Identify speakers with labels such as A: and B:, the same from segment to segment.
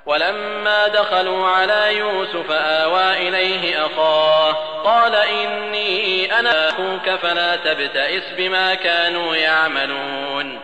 A: ولما دخلوا على يوسف آوى إليه أخاه قال إني أنا أخوك فلا تبتئس بما كانوا يعملون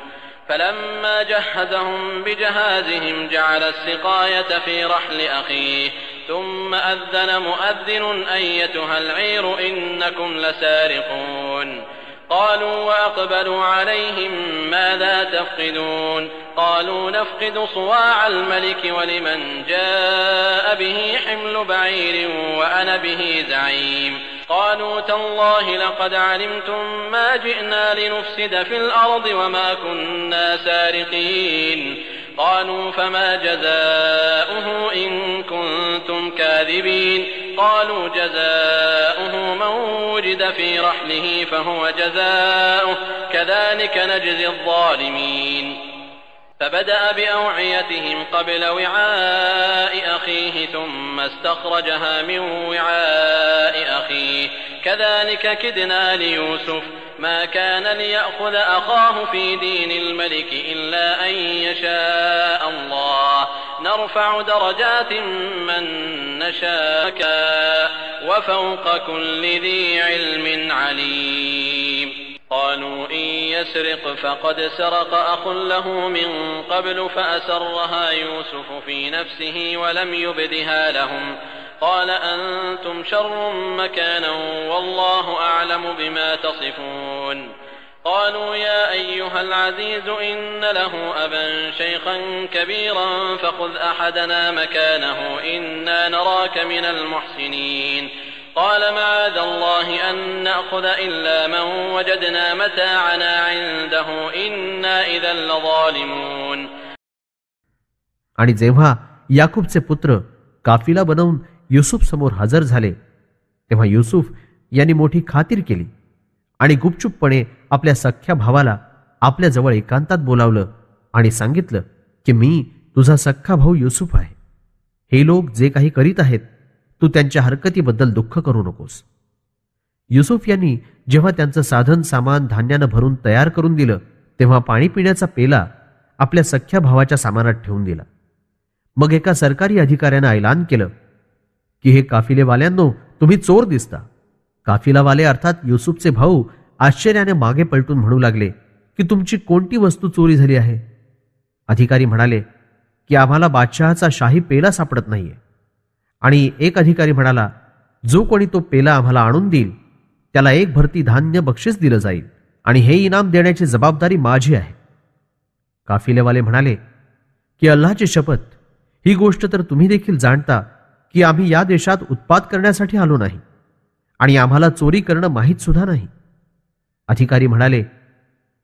A: فلما جهزهم بجهازهم جعل السقاية في رحل أخيه ثم أذن مؤذن أيتها العير إنكم لسارقون قالوا وأقبلوا عليهم ماذا تفقدون قالوا نفقد صواع الملك ولمن جاء به حمل بعير وأنا به زعيم قالوا تالله لقد علمتم ما جئنا لنفسد في الأرض وما كنا سارقين قالوا فما جزاؤه إن كنتم كاذبين قالوا جزاؤه من وجد في رحله فهو جزاؤه كذلك نجزي الظالمين فبدأ بأوعيتهم قبل وعاء أخيه ثم استخرجها من وعاء أخيه كذلك كدنا ليوسف ما كان ليأخذ أخاه في دين الملك إلا أن يشاء الله نرفع درجات من نشاء وفوق كل ذي علم عليم قالوا إن يسرق فقد سرق أخ له من قبل فأسرها يوسف في نفسه ولم يبدها لهم قال أنتم شر مكانا والله أعلم بما تصفون قالوا يا أيها العزيز إن له أبا شيخا كبيرا فخذ أحدنا مكانه إنا نراك من المحسنين قال معاذ الله أن نأخذ إلا من وجدنا متاعنا عنده إنا إذا لظالمون.
B: आणि जेव्हा याकूबचे पुत्र काफिला बनवून युसुफ समोर हजर झाले तेव्हा युसुफ यांनी मोठी खातिर केली आणि गुपचूपपणे आपल्या सख्ख्या भावाला आपल्या जवळ एकांतात बोलावलं आणि सांगितलं की मी तुझा सख्खा भाऊ युसुफ आहे. हे लोक जे काही करीत आहेत तू त्यांच्या हरकतीबद्दल दुःख करू नकोस. युसुफ यांनी जेव्हा त्यांचं साधन सामान धान्यानं भरून तयार करून दिलं तेव्हा पाणी पिण्याचा पेला आपल्या सख्ख्या भावाच्या सामानात ठेवून दिला. मग एका सरकारी अधिकाऱ्यानं ऐलान केलं की हे काफिलेवाल्यांनो, तुम्ही चोर दिसता. काफिलावाले अर्थात युसुफचे भाऊ आश्चर्याने मागे पलटून म्हणू लागले की तुमची कोणती वस्तू चोरी झाली आहे. अधिकारी म्हणाले की आम्हाला बादशहाचा शाही पेला सापडत नाहीये. आणि एक अधिकारी म्हणाला, जो कोणी तो पेला आम्हाला आणून देईल त्याला एक भरती धान्य बक्षीस दिलं जाईल आणि हे इनाम देण्याची जबाबदारी माझी आहे. काफिलेवाले म्हणाले की अल्लाहची शपथ, ही गोष्ट तर तुम्ही देखील जाणता की आम्ही या देशात उत्पात करण्यासाठी आलो नाही आणि आम्हाला चोरी करणं माहीत सुद्धा नाही. अधिकारी म्हणाले,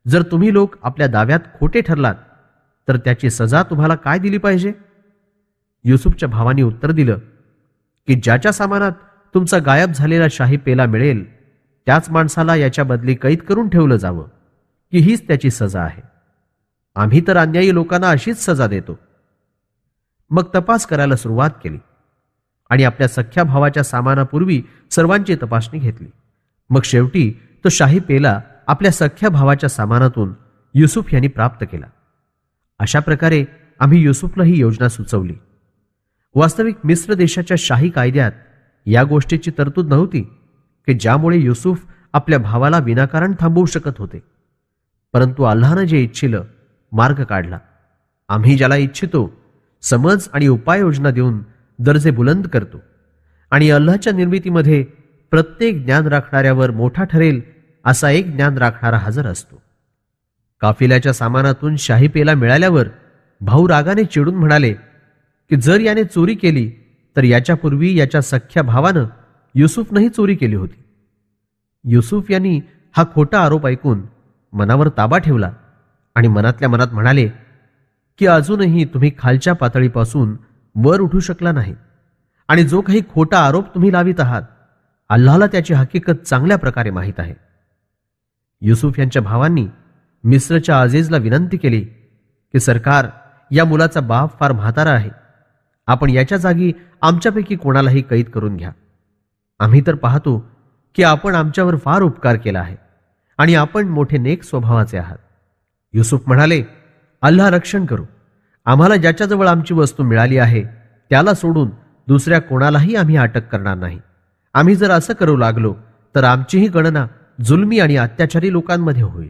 B: जर तुम्ही लोक आपल्या दाव्यात खोटे ठरलात तर त्याची सजा तुम्हाला काय दिली पाहिजे. युसुफच्या भावांनी उत्तर दिलं की ज्याच्या सामानात तुमचा गायब झालेला शाही पेला मिळेल त्याच माणसाला याच्या बदली कैद करून ठेवलं जावं की हीच त्याची सजा आहे. आम्ही तर अन्यायी लोकांना अशीच सजा देतो. मग तपास करायला सुरुवात केली आणि आपल्या सख्ख्या भावाच्या सामानापूर्वी सर्वांची तपासणी घेतली. मग शेवटी तो शाही पेला आपल्या सख्ख्या भावाच्या सामानातून युसुफ यांनी प्राप्त केला. अशा प्रकारे आम्ही युसुफला ही योजना सुचवली. वास्तविक मिस्र देशाच्या शाही कायद्यात या गोष्टीची तरतूद नव्हती की ज्यामुळे युसुफ आपल्या भावाला विनाकारण थांबवू शकत होते. परंतु अल्लाहनं जे इच्छिलं मार्ग काढला. आम्ही ज्याला इच्छितो समज आणि उपाययोजना देऊन दर्जे बुलंद करतो आणि अल्लाहच्या निर्मितीमध्ये प्रत्येक ज्ञान राखणाऱ्यावर मोठा ठरेल असा एक ज्ञान राखणारा हजर असतो. काफिल्याच्या सामानातून शाही पेला मिळाल्यावर भाऊ रागाने चिडून म्हणाले की जर याने चोरी केली तर याच्यापूर्वी याच्या सख्ख्या भावानं युसुफनंही चोरी केली होती. युसुफ यांनी हा खोटा आरोप ऐकून मनावर ताबा ठेवला आणि मनातल्या मनात म्हणाले की अजूनही तुम्ही खालच्या पातळीपासून वर उठू शकला नाही आणि जो काही खोटा आरोप तुम्ही लावित आहात अल्लाहला त्याची हकीकत चांगल्या प्रकारे माहीत आहे. युसुफ यांच्या भावांनी मिस्रच्या अजीजला विनंती केली की सरकार, या मुलाचा बाप फार म्हातारा आहे. आपण याच्या जागी आमच्यापैकी कोणालाही कैद करून घ्या. आम्ही तर पाहतो की आपण आमच्यावर फार उपकार केला आहे आणि आपण मोठे नेक स्वभावाचे आहात. युसुफ म्हणाले, अल्लाह रक्षण करू. आम्हाला ज्याच्याजवळ आमची वस्तू मिळाली आहे त्याला सोडून दुसऱ्या कोणालाही आम्ही अटक करणार नाही. आम्ही जर असं करू लागलो तर आमचीही गणना जुलमी आणि अत्याचारी लोकांमध्ये होईल.